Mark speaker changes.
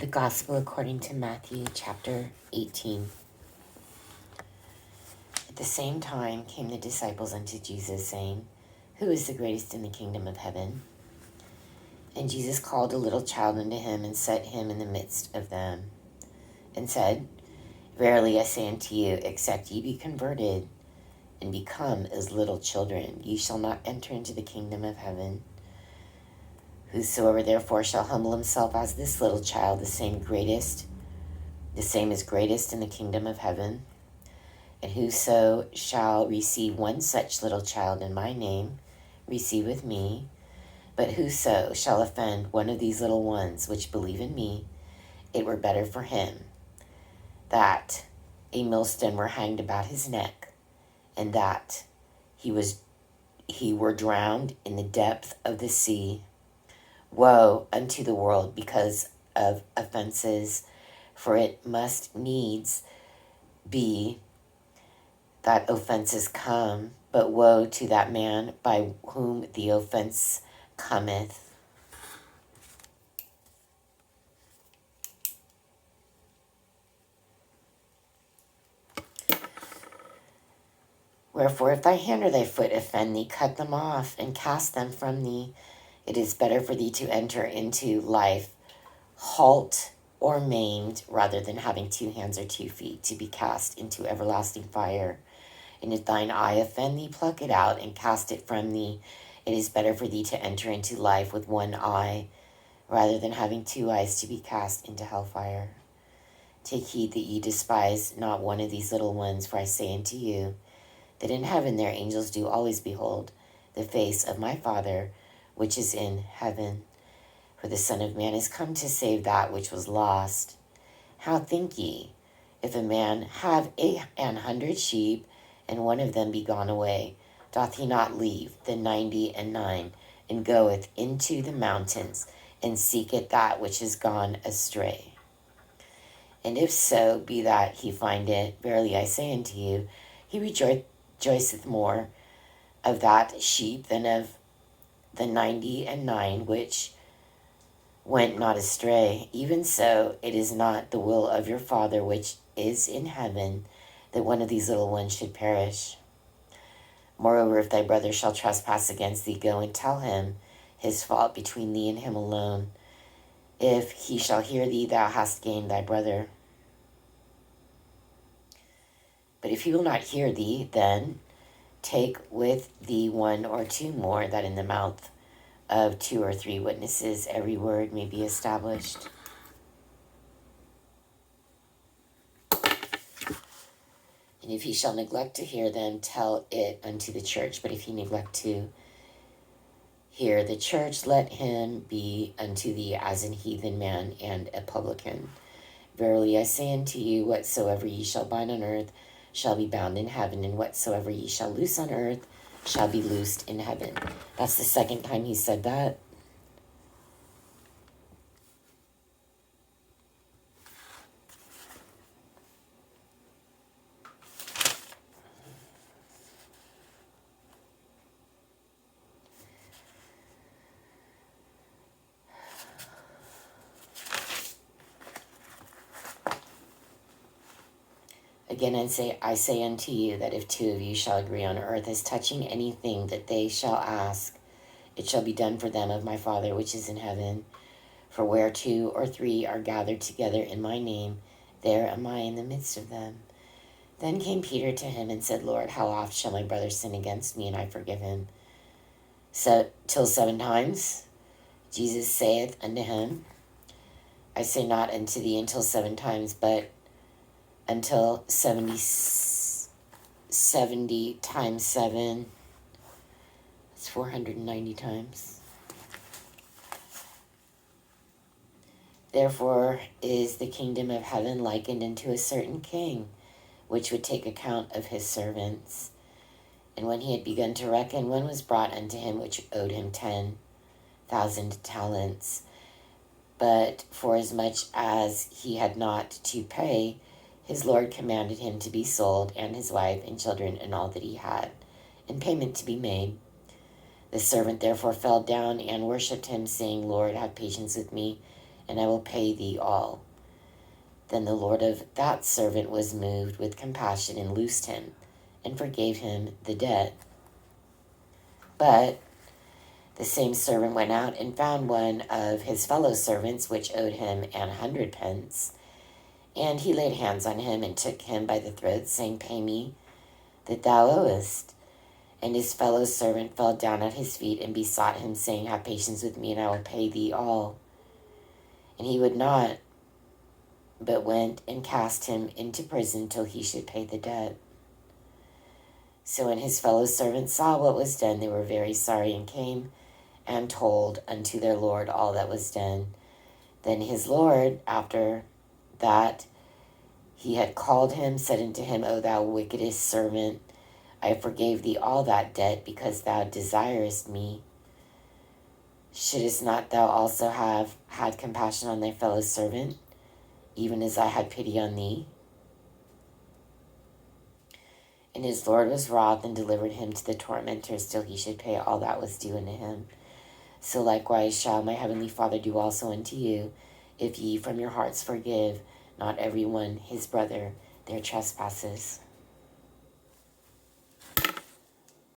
Speaker 1: Gospel according to Matthew chapter 18. At the same time came the disciples unto Jesus, saying, Who is the greatest in the kingdom of heaven? And Jesus called a little child unto him, and set him in the midst of them, and said, Verily I say unto you, except ye be converted, and become as little children, ye shall not enter into the kingdom of heaven. Whosoever therefore shall humble himself as this little child, the same is greatest in the kingdom of heaven. And whoso shall receive one such little child in my name, receiveth me. But whoso shall offend one of these little ones which believe in me, it were better for him that a millstone were hanged about his neck, and that he were drowned in the depth of the sea. Woe unto the world because of offenses, for it must needs be that offenses come, but woe to that man by whom the offense cometh. Wherefore, if thy hand or thy foot offend thee, cut them off, and cast them from thee. It is better for thee to enter into life halt or maimed, rather than having 2 hands or 2 feet, to be cast into everlasting fire. And if thine eye offend thee, pluck it out, and cast it from thee. It is better for thee to enter into life with 1 eye, rather than having 2 eyes, to be cast into hellfire. Take heed that ye despise not one of these little ones, for I say unto you, that in heaven their angels do always behold the face of my Father, which is in heaven. For the Son of Man is come to save that which was lost. How think ye, if a man have 100 sheep, and one of them be gone away, doth he not leave the 99, and goeth into the mountains, and seeketh that which is gone astray? And if so be that he find it, verily I say unto you, he rejoiceth more of that sheep than of the 99 which went not astray. Even so, it is not the will of your Father which is in heaven that one of these little ones should perish. Moreover, if thy brother shall trespass against thee, go and tell him his fault between thee and him alone. If he shall hear thee, thou hast gained thy brother. But if he will not hear thee, then take with thee 1 or 2 more, that in the mouth of 2 or 3 witnesses every word may be established. And if he shall neglect to hear them, tell it unto the church. But if he neglect to hear the church, let him be unto thee as an heathen man and a publican. Verily I say unto you, whatsoever ye shall bind on earth shall be bound in heaven, and whatsoever ye shall loose on earth shall be loosed in heaven. That's the second time he said that. Again, I say unto you that if 2 of you shall agree on earth as touching anything that they shall ask, it shall be done for them of my Father which is in heaven. For where 2 or 3 are gathered together in my name, there am I in the midst of them. Then came Peter to him and said, Lord, how oft shall my brother sin against me, and I forgive him? So, till 7 times? Jesus saith unto him, I say not unto thee until 7 times, but until 70 times 7. It's 490 times. Therefore is the kingdom of heaven likened unto a certain king, which would take account of his servants. And when he had begun to reckon, one was brought unto him which owed him 10,000 talents. But forasmuch as he had not to pay, his Lord commanded him to be sold, and his wife and children and all that he had, and payment to be made. The servant therefore fell down and worshipped him, saying, Lord, have patience with me, and I will pay thee all. Then the Lord of that servant was moved with compassion and loosed him, and forgave him the debt. But the same servant went out and found one of his fellow servants, which owed him 100 pence. And he laid hands on him and took him by the throat, saying, Pay me that thou owest. And his fellow servant fell down at his feet and besought him, saying, Have patience with me, and I will pay thee all. And he would not, but went and cast him into prison till he should pay the debt. So when his fellow servants saw what was done, they were very sorry, and came and told unto their Lord all that was done. Then his Lord, after that he had called him, said unto him, O thou wickedest servant, I forgave thee all that debt, because thou desirest me. Shouldest not thou also have had compassion on thy fellow servant, even as I had pity on thee? And his Lord was wroth, and delivered him to the tormentors till he should pay all that was due unto him. So likewise shall my heavenly Father do also unto you, if ye from your hearts forgive not every one his brother their trespasses.